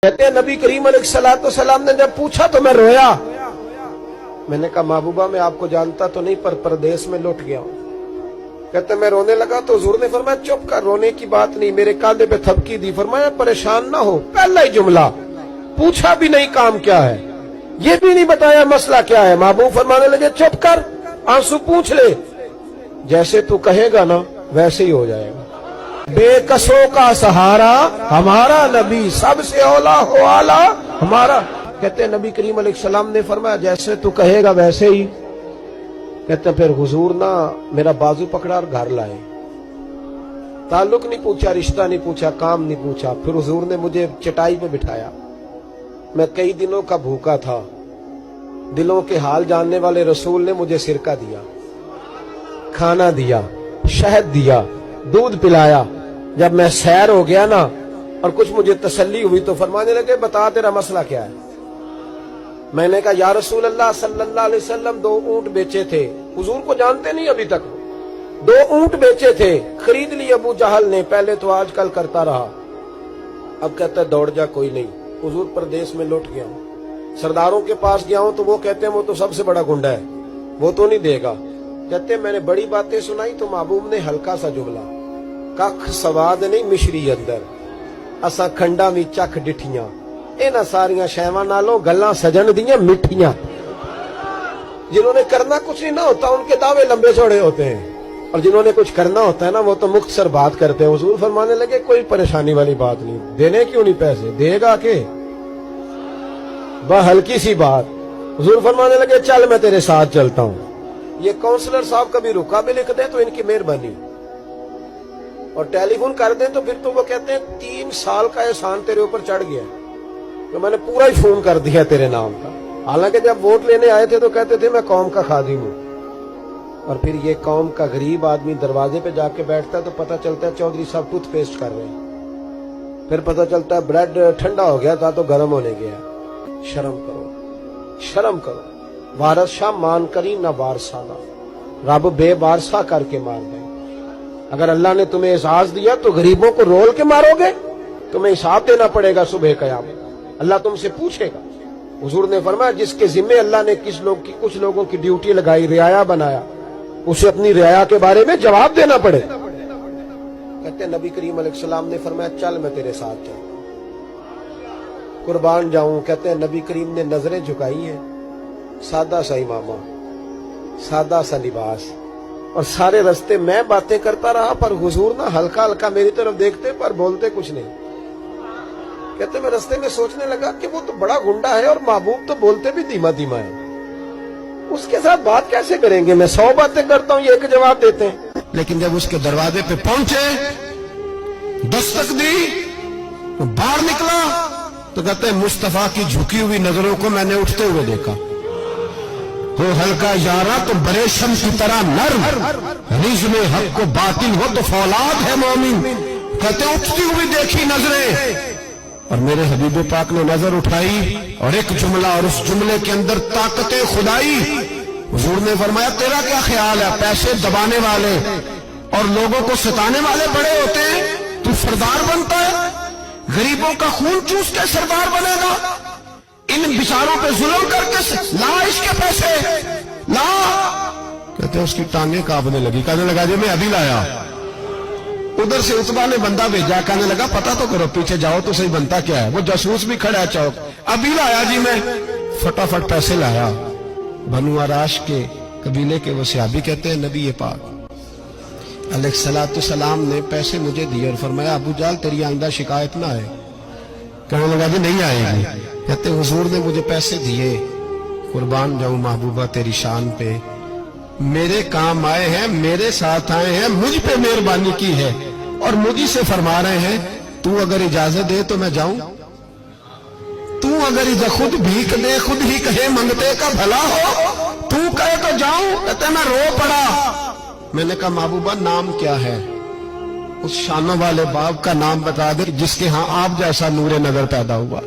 कहते हैं नबी करीम अलैहिस्सलाम ने जब पूछा तो मैं रोया। मैंने कहा महबूबा मैं आपको जानता तो नहीं पर परदेश में लौट गया हूँ। कहते मैं रोने लगा तो हुजूर ने फरमाया चुप कर, रोने की बात नहीं। मेरे कांधे पे थपकी दी, फरमाया परेशान ना हो। पहला ही जुमला, पूछा भी नहीं काम क्या है, ये भी नहीं बताया मसला क्या है। महबूब फरमाने लगे चुप कर, आंसू पूछ ले, जैसे तू कहेगा ना वैसे ही हो जाएगा। बेकसों का सहारा हमारा नबी, सबसे औला हो आला हमारा। कहते हैं नबी करीम अलैहिस्सलाम ने फरमाया जैसे तू कहेगा वैसे ही। कहते फिर हुजूर ना मेरा बाजू पकड़ा और घर लाए। ताल्लुक नहीं पूछा, रिश्ता नहीं पूछा, काम नहीं पूछा। फिर हुजूर ने मुझे चटाई पे बिठाया। मैं कई दिनों का भूखा था। दिलों के हाल जानने वाले रसूल ने मुझे सिरका दिया, खाना दिया, शहद दिया, दूध पिलाया। जब मैं सैर हो गया ना और कुछ मुझे तसल्ली हुई तो फरमाने लगे बता तेरा मसला क्या है। मैंने कहा या रसूल अल्लाह सल्लल्लाहु अलैहि वसल्लम 2 ऊंट बेचे थे। हुजूर को जानते नहीं अभी तक। 2 ऊंट बेचे थे, खरीद लिए अबू जहल ने। पहले तो आजकल करता रहा, अब कहता है दौड़ जा, कोई नहीं। हुजूर प्रदेश में लौट गया हूँ, सरदारों के पास गया हूँ तो वो कहते हैं वो तो सबसे बड़ा गुंडा है, वो तो नहीं देगा। कहते मैंने बड़ी बातें सुनाई तो महबूब ने हल्का सा जुमला, कख सवाद नहीं मिश्री अंदर, असा खंडा भी चख डिठियां, इन्हां सारियां शैवां नालों गल्लां सजन दियां मिठियां। जिन्होंने करना कुछ नहीं ना होता उनके दावे लंबे चौड़े होते हैं, और जिन्होंने कुछ करना होता है ना वो तो मुख्तसर बात करते हैं। हुजूर फरमाने लगे कोई परेशानी वाली बात नहीं, देने क्यों नहीं पैसे, देगा के बस हल्की सी बात। हुजूर फरमाने लगे चल मैं तेरे साथ चलता हूं। ये काउंसलर साहब कभी रुका भी लिख दे तो इनकी मेहरबानी, और टेलीफोन कर दें तो फिर तो वो कहते हैं 3 साल का एहसान तेरे ऊपर चढ़ गया तो मैंने पूरा ही फोन कर दिया तेरे नाम का। हालांकि जब वोट लेने आए थे तो कहते थे मैं कौम का खादिम हूं, और फिर ये कौम का गरीब आदमी दरवाजे पे जाके बैठता है तो पता चलता है चौधरी साहब टूथपेस्ट कर रहे हैं, फिर पता चलता है ब्रेड ठंडा हो गया था तो गर्म होने गया। शर्म करो, शर्म करो। वारस शाह मान करी ना वारसाना, रब बेवारसा करके मार दे। अगर अल्लाह ने तुम्हें एहसास दिया तो गरीबों को रोल के मारोगे, तुम्हें हिसाब देना पड़ेगा सुबह कयामत, अल्लाह तुमसे पूछेगा। हुजूर ने फरमाया जिसके जिम्मे अल्लाह ने कुछ लोगों की ड्यूटी लगाई, रियाया बनाया, उसे अपनी रियाया के बारे में जवाब देना पड़े। कहते नबी करीम अलैहिस्सलाम ने फरमाया चल मैं तेरे साथ चलूं, कुर्बान जाऊं। कहते हैं नबी करीम ने नजरें झुकाई है, सादा सा इमामा, सादा सा लिबास, और सारे रास्ते मैं बातें करता रहा पर हुजूर ना हल्का हल्का मेरी तरफ देखते पर बोलते कुछ नहीं। कहते मैं रास्ते में सोचने लगा कि वो तो बड़ा गुंडा है और महबूब तो बोलते भी धीमा धीमा है, उसके साथ बात कैसे करेंगे। मैं 100 बातें करता हूँ, ये एक जवाब देते हैं। लेकिन जब उसके दरवाजे पे पहुंचे, दस्तक दी, बाहर निकला तो कहते हैं मुस्तफा की झुकी हुई नजरों को मैंने उठते हुए देखा। हो हल्का यारा तो बरेशम की तरह नर्म, रिज़्म हक को बातिल हो तो फौलाद है मोमिन। कहते उठती हुई देखी नजरें, और मेरे हबीब पाक ने नजर उठाई और एक जुमला, और उस जुमले के अंदर ताकत खुदाई। हुजूर ने फरमाया तेरा क्या ख्याल है, पैसे दबाने वाले और लोगों को सताने वाले बड़े होते हैं, तू सरदार बनता है, गरीबों का खून चूस के सरदार बनेगा, इन बिचारों पे जुल्म करके ला इसके पैसे ला। कहते उसकी टांगे कांपने लगी, कहने लगा जी मैं अभी लाया। उधर से उतबा ने बंदा भेजा, कहने लगा पता तो करो, पीछे जाओ तो सही बनता क्या है। वो जासूस भी खड़ा है चौक, अभी लाया जी मैं। फटाफट पैसे लाया। बनु आराश के कबीले के वो सहाबी कहते हैं नबी पाक अलैहिस्सलाम ने पैसे मुझे दिए और फरमाया अबू जाल तेरी आइंदा शिकायत ना आए। कहने लगा जी नहीं आएगी। कहते हुजूर ने मुझे पैसे दिए, कुर्बान जाऊं महबूबा तेरी शान पे, मेरे काम आए हैं, मेरे साथ आए हैं, मुझ पे मेहरबानी की है, और मुझी से फरमा रहे हैं तू अगर इजाजत दे तो मैं जाऊं, तू अगर इधर खुद भीख दे, खुद ही कहे मंगते का भला हो, तू कहे तो जाऊं। कहते मैं रो पड़ा। मैंने कहा महबूबा नाम क्या है, उस शानों वाले बाप का नाम बता दे जिसके यहाँ आप जैसा नूरे नजर पैदा हुआ,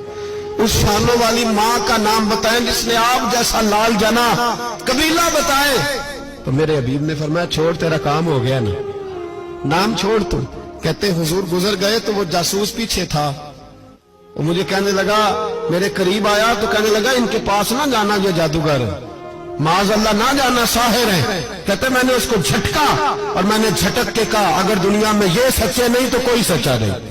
उस शानों वाली माँ का नाम बताएं जिसने आप जैसा लाल जना, कबीला बताएं। तो मेरे हबीब ने फरमाया छोड़ तेरा काम हो गया ना, नाम छोड़ तू। कहते हुजूर गुजर गए तो वो जासूस पीछे था, وہ مجھے کہنے لگا، میرے قریب آیا تو کہنے لگا ان کے پاس نہ جانا یہ جادوگر، معاذ اللہ نہ جانا، ساحر ہیں۔ کہتے میں نے اس کو جھٹکا اور میں نے جھٹک کے کہا اگر دنیا میں یہ سچے نہیں تو کوئی سچا نہیں،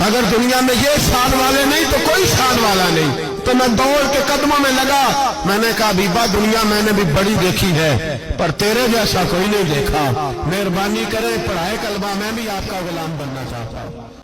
اگر دنیا میں یہ شان والے نہیں تو کوئی شان والا نہیں۔ تو میں دوڑ کے قدموں میں لگا، میں نے کہا بیبا دنیا میں نے بھی بڑی دیکھی ہے پر تیرے جیسا کوئی نہیں دیکھا، مہربانی کریں پڑھائے کلمہ، میں بھی آپ کا غلام بننا چاہتا ہوں۔